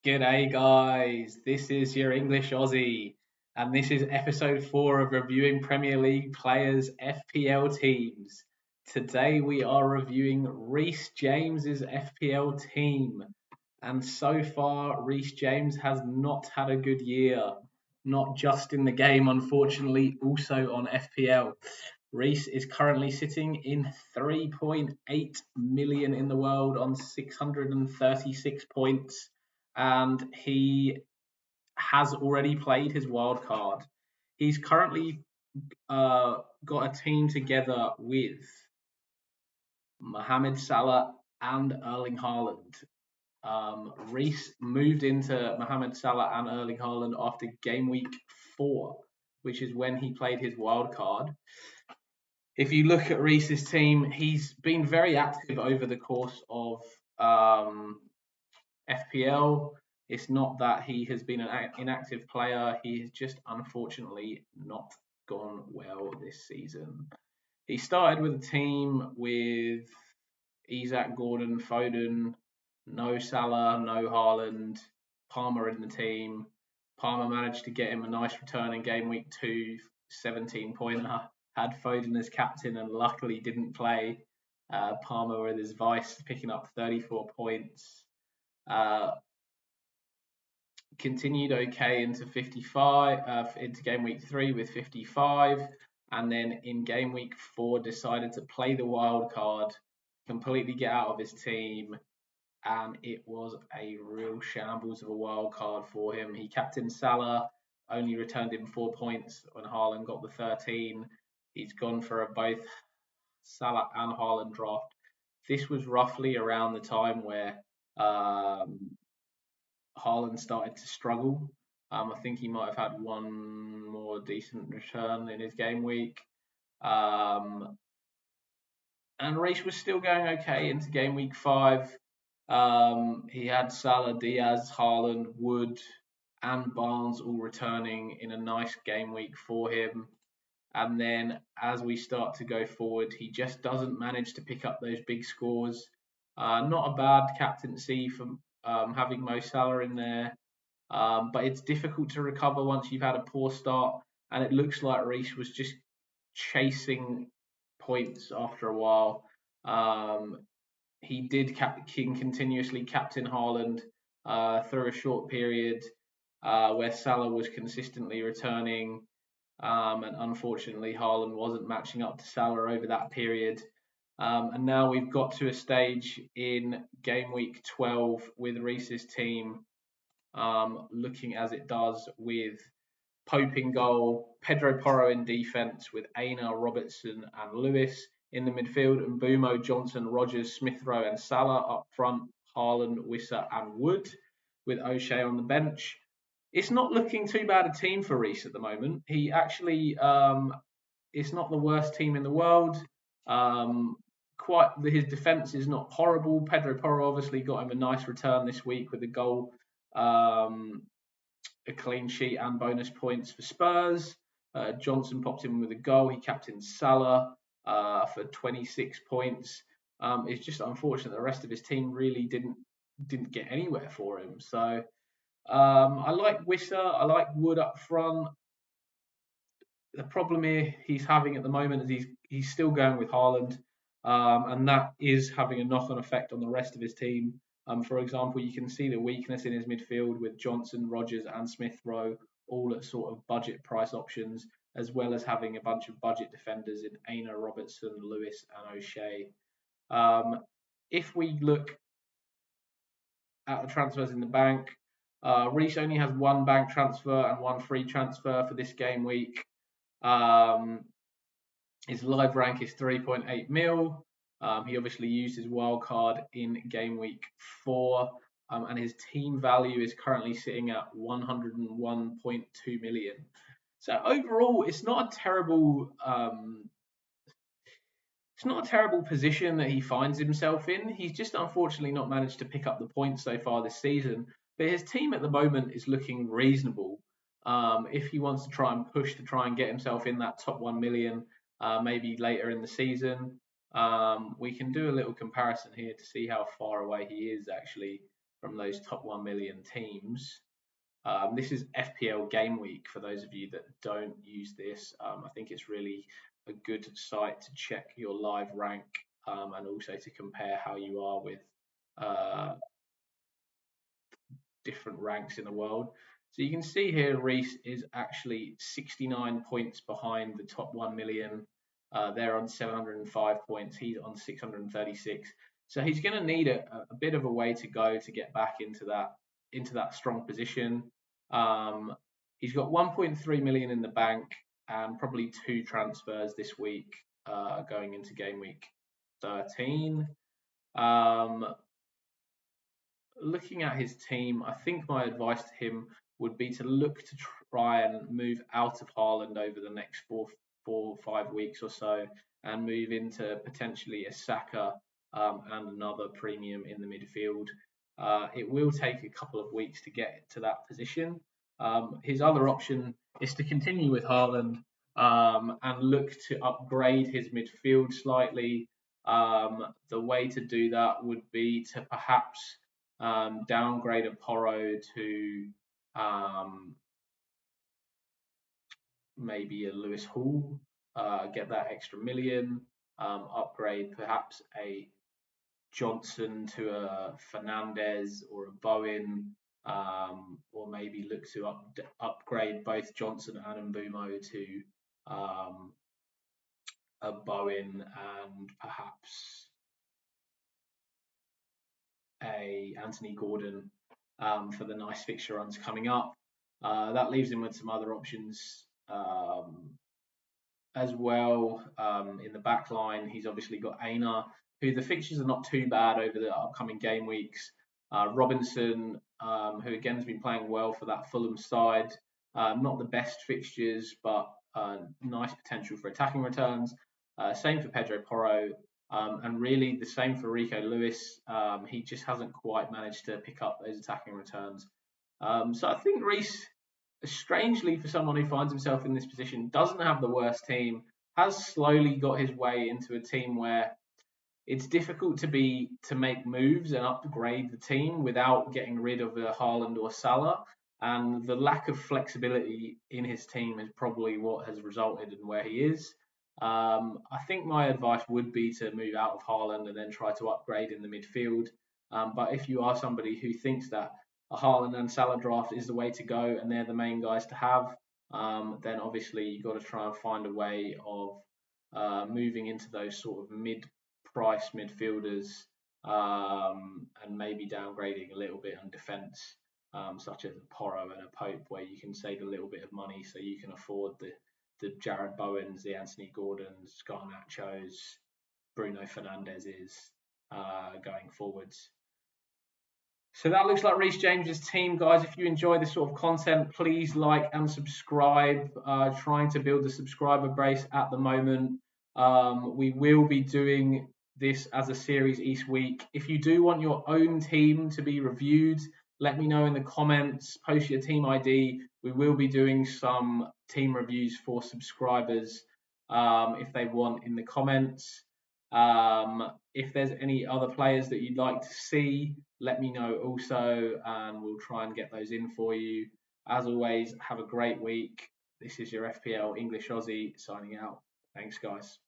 G'day, guys. This is your English Aussie, and this is episode 4 of reviewing Premier League players' FPL teams. Today, we are reviewing Reece James's FPL team, and so far, Reece James has not had a good year, not just in the game, unfortunately, also on FPL. Reece is currently sitting in 3.8 million in the world on 636 points, and he has already played his wild card. He's currently got a team together with Mohamed Salah and Erling Haaland. Reece moved into Mohamed Salah and Erling Haaland after game week 4, which is when he played his wild card. If you look at Reece's team, he's been very active over the course of FPL. It's not that he has been an inactive player. He has just unfortunately not gone well this season. He started with a team with Isaac, Gordon, Foden, no Salah, no Haaland, Palmer in the team. Palmer managed to get him a nice return in game week 2, 17-pointer. Had Foden as captain and luckily didn't play. Palmer with his vice picking up 34 points. Continued okay into 55, into game week 3 with 55, and then in game week 4 decided to play the wild card, completely get out of his team, and it was a real shambles of a wild card for him. He captained Salah, only returned him 4 points when Haaland got the 13. He's gone for a both Salah and Haaland draft. This was roughly around the time where Haaland started to struggle. I think he might have had one more decent return in his game week. And Reece was still going okay into game week 5. He had Salah, Diaz, Haaland, Wood, and Barnes all returning in a nice game week for him. And then as we start to go forward, he just doesn't manage to pick up those big scores. Not a bad captaincy from having Mo Salah in there. But it's difficult to recover once you've had a poor start. And it looks like Reece was just chasing points after a while. He did continuously captain Haaland through a short period where Salah was consistently returning. And unfortunately, Haaland wasn't matching up to Salah over that period. And now we've got to a stage in game week 12 with Reece's team looking as it does with Pope in goal, Pedro Porro in defence with Aina, Robertson and Lewis in the midfield, and Mbeumo, Johnson, Rogers, Smith Rowe and Salah up front, Haaland, Wissa and Wood with O'Shea on the bench. It's not looking too bad a team for Reece at the moment. He actually, it's not the worst team in the world. His defence is not horrible. Pedro Porro obviously got him a nice return this week with a goal, a clean sheet and bonus points for Spurs. Johnson popped in with a goal. He captained Salah for 26 points. It's just unfortunate the rest of his team really didn't get anywhere for him. So I like Wissa. I like Wood up front. The problem he's having at the moment is he's still going with Haaland, and that is having a knock-on effect on the rest of his team. For example, you can see the weakness in his midfield with Johnson, Rogers, and Smith Rowe all at sort of budget price options, as well as having a bunch of budget defenders in Aina, Robertson, Lewis, and O'Shea. If we look at the transfers in the bank, Reece only has one bank transfer and one free transfer for this game week. His live rank is 3.8 mil. He obviously used his wild card in game week 4, and his team value is currently sitting at 101.2 million. So overall, it's not a terrible position that he finds himself in. He's just unfortunately not managed to pick up the points so far this season. But his team at the moment is looking reasonable. If he wants to try and push to try and get himself in that top 1 million, maybe later in the season, we can do a little comparison here to see how far away he is actually. from those top 1 million teams. This is FPL Game Week for those of you that don't use this. I think it's really a good site to check your live rank and also to compare how you are with different ranks in the world. So you can see here Reece is actually 69 points behind the top 1 million. They're on 705 points. He's on 636. So he's going to need a bit of a way to go to get back into that strong position. He's got 1.3 million in the bank and probably 2 transfers this week going into game week 13. Looking at his team, I think my advice to him would be to look to try and move out of Haaland over the next 4 or 5 weeks or so and move into potentially a Saka and another premium in the midfield. It will take a couple of weeks to get to that position. His other option is to continue with Haaland and look to upgrade his midfield slightly. The way to do that would be to perhaps downgrade a Porro to maybe a Lewis Hall, get that extra million, upgrade perhaps a Johnson to a Fernandez or a Bowen, or maybe look to upgrade both Johnson and Mbeumo to a Bowen and perhaps a Anthony Gordon for the nice fixture runs coming up. That leaves him with some other options as well. In the back line, he's obviously got Aina, who the fixtures are not too bad over the upcoming game weeks. Robinson, who again has been playing well for that Fulham side. Not the best fixtures, but nice potential for attacking returns. Same for Pedro Porro. And really the same for Rico Lewis. He just hasn't quite managed to pick up those attacking returns. So I think Reece, strangely for someone who finds himself in this position, doesn't have the worst team, has slowly got his way into a team where it's difficult to make moves and upgrade the team without getting rid of a Haaland or Salah. And the lack of flexibility in his team is probably what has resulted in where he is. I think my advice would be to move out of Haaland and then try to upgrade in the midfield. But if you are somebody who thinks that a Haaland and Salah draft is the way to go and they're the main guys to have, then obviously you've got to try and find a way of moving into those sort of mid-price midfielders and maybe downgrading a little bit on defence, such as a Porro and a Pope, where you can save a little bit of money so you can afford the Jarrod Bowens, the Anthony Gordons, Garnachos, Bruno Fernandez's going forwards. So that looks like Reece James's team, guys. If you enjoy this sort of content, please like and subscribe. Trying to build the subscriber base at the moment. We will be doing this as a series each week. If you do want your own team to be reviewed, let me know in the comments. Post your team ID. We will be doing some team reviews for subscribers if they want in the comments. If there's any other players that you'd like to see, let me know also, and we'll try and get those in for you. As always, have a great week. This is your FPL English Aussie signing out. Thanks, guys.